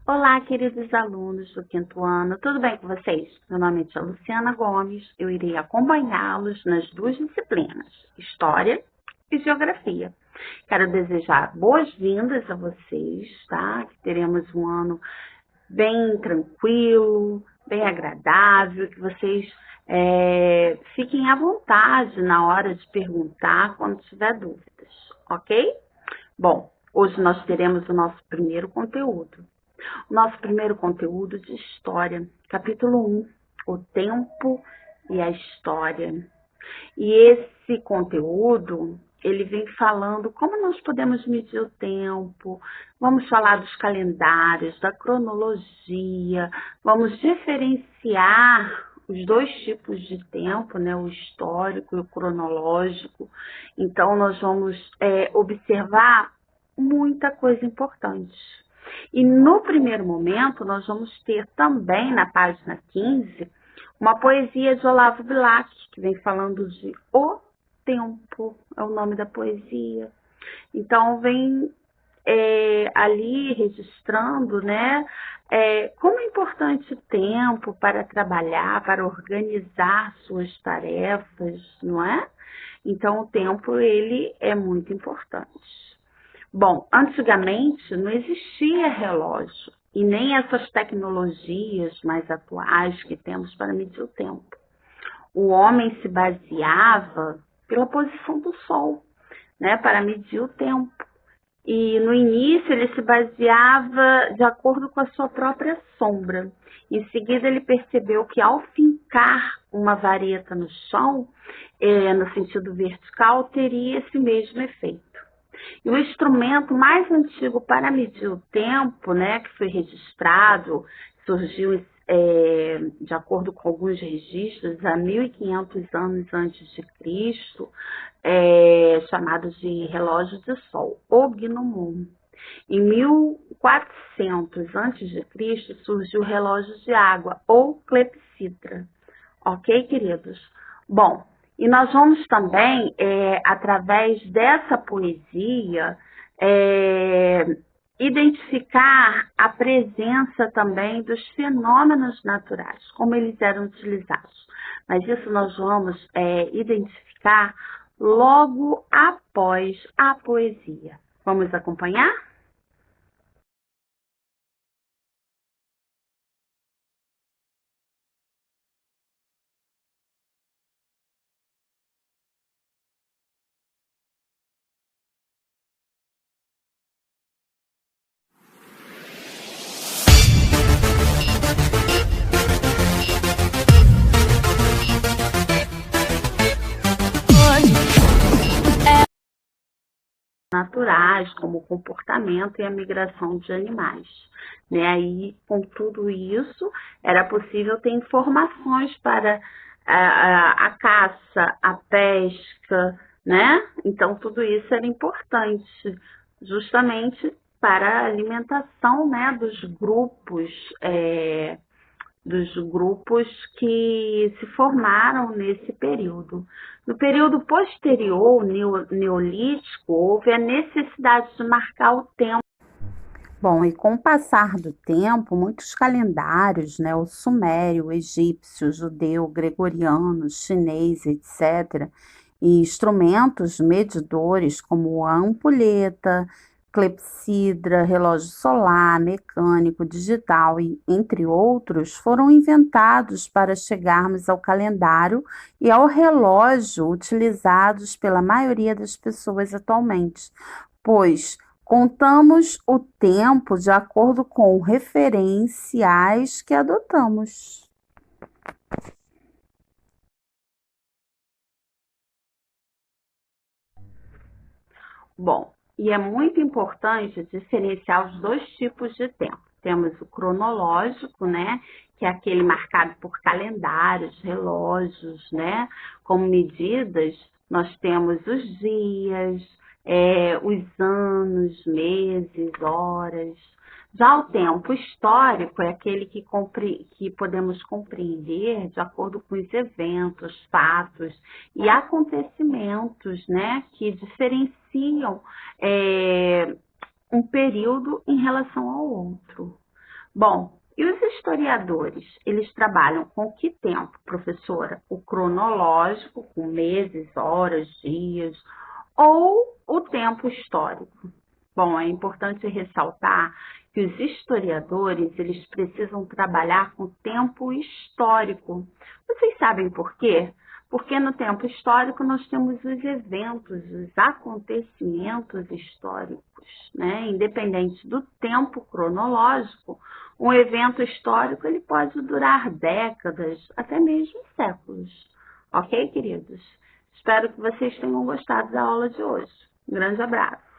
Olá, queridos alunos do quinto ano, tudo bem com vocês? Meu nome é Tia Luciana Gomes, eu irei acompanhá-los nas duas disciplinas, História e Geografia. Quero desejar boas-vindas a vocês, tá? Que teremos um ano bem tranquilo, bem agradável, que vocês fiquem à vontade na hora de perguntar quando tiver dúvidas, ok? Bom, hoje nós teremos o nosso primeiro conteúdo. O nosso primeiro conteúdo de História, capítulo 1, o tempo e a história. E esse conteúdo, ele vem falando como nós podemos medir o tempo, vamos falar dos calendários, da cronologia, vamos diferenciar os dois tipos de tempo, né, o histórico e o cronológico. Então, nós vamos observar muita coisa importante. E no primeiro momento, nós vamos ter também, na página 15, uma poesia de Olavo Bilac, que vem falando de O Tempo, é o nome da poesia. Então, vem ali registrando, né, como é importante o tempo para trabalhar, para organizar suas tarefas, não é? Então, o tempo, ele é muito importante. Bom, antigamente não existia relógio e nem essas tecnologias mais atuais que temos para medir o tempo. O homem se baseava pela posição do sol, né, para medir o tempo. E no início ele se baseava de acordo com a sua própria sombra. Em seguida ele percebeu que ao fincar uma vareta no chão, no sentido vertical, teria esse mesmo efeito. E o instrumento mais antigo para medir o tempo, né, que foi registrado, surgiu de acordo com alguns registros, há 1500 anos antes de Cristo, chamado de relógio de sol, o gnomon. Em 1400 antes de Cristo surgiu o relógio de água, ou clepsidra. Ok, queridos? Bom, e nós vamos também, através dessa poesia, identificar a presença também dos fenômenos naturais, como eles eram utilizados. Mas isso nós vamos identificar logo após a poesia. Vamos acompanhar? Naturais, como o comportamento e a migração de animais. Né? Aí, com tudo isso, era possível ter informações para a caça, a pesca, né? Então, tudo isso era importante, justamente para a alimentação, né, dos grupos que se formaram nesse período. No período posterior, neolítico, houve a necessidade de marcar o tempo. Bom, e com o passar do tempo, muitos calendários, né, o sumério, o egípcio, o judeu, o gregoriano, o chinês, etc., e instrumentos medidores como a ampulheta, clepsidra, relógio solar, mecânico, digital e entre outros, foram inventados para chegarmos ao calendário e ao relógio utilizados pela maioria das pessoas atualmente, pois contamos o tempo de acordo com referenciais que adotamos. Bom, e é muito importante diferenciar os dois tipos de tempo. Temos o cronológico, né, que é aquele marcado por calendários, relógios, né, como medidas. Nós temos os dias, os anos, meses, horas. Já o tempo histórico é aquele que podemos compreender de acordo com os eventos, fatos e acontecimentos, né, que diferenciam um período em relação ao outro. Bom, e os historiadores, eles trabalham com que tempo, professora? O cronológico, com meses, horas, dias, ou o tempo histórico? Bom, é importante ressaltar que os historiadores, eles precisam trabalhar com tempo histórico. Vocês sabem por quê? Porque no tempo histórico nós temos os eventos, os acontecimentos históricos, né? Independente do tempo cronológico, um evento histórico ele pode durar décadas, até mesmo séculos. Ok, queridos? Espero que vocês tenham gostado da aula de hoje. Um grande abraço.